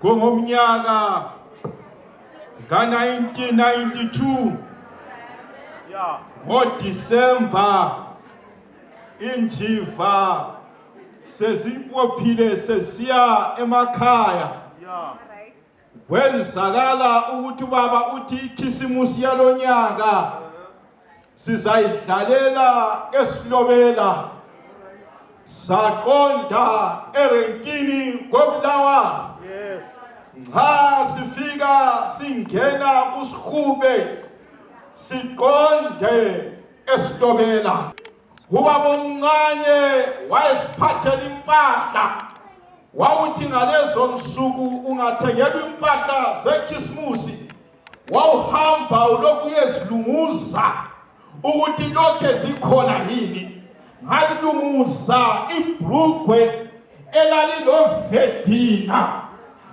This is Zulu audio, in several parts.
Kungomnyaka ka-1992 ngoDisemba injiva sezipophile sesiya emakhaya. Kwenzakala ukuthi baba uthi ikhisimusi yalonyaka sizayidlalela eSilobela. Saqonda erenkini koBulawayo. Nxa sifika singena kuSihube siqonde eSilobela. Ubaba omncane wayesiphathela impahla. Wawuthi ngalezo nsuku ungathengelwa impahla zekhisimusi wawuhamba ulokhu uyezilunguza ukuthi lokho zikhona yini. Ngalilunguza ibhrugwe elalilovedina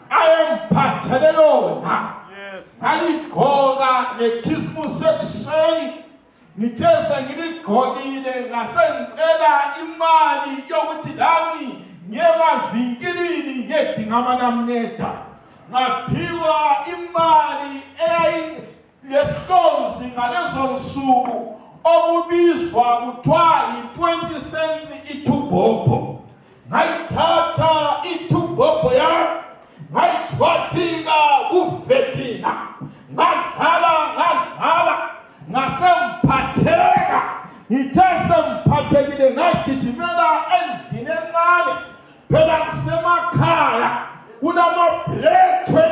ayemphathele lona. Ngaligqoka ngekhisimusi ekuseni. Ngithe sengiligqokile ngasengicela imali yokuthi lami ngemavinkilini ngiyedinga amanamneda. Ngaphiwa imali eyayilesihlonzi ngalezo nsuku okubizwa kuthiwa yi-20 cents ithubhobho. Ngayithatha ithubhobho yami ngayijwathika kuvedina. Ngadlala ngasemphatheka. Ngithe semphathekile ngagijimela endlini encane phela kusemakhaya kunamabhlethwe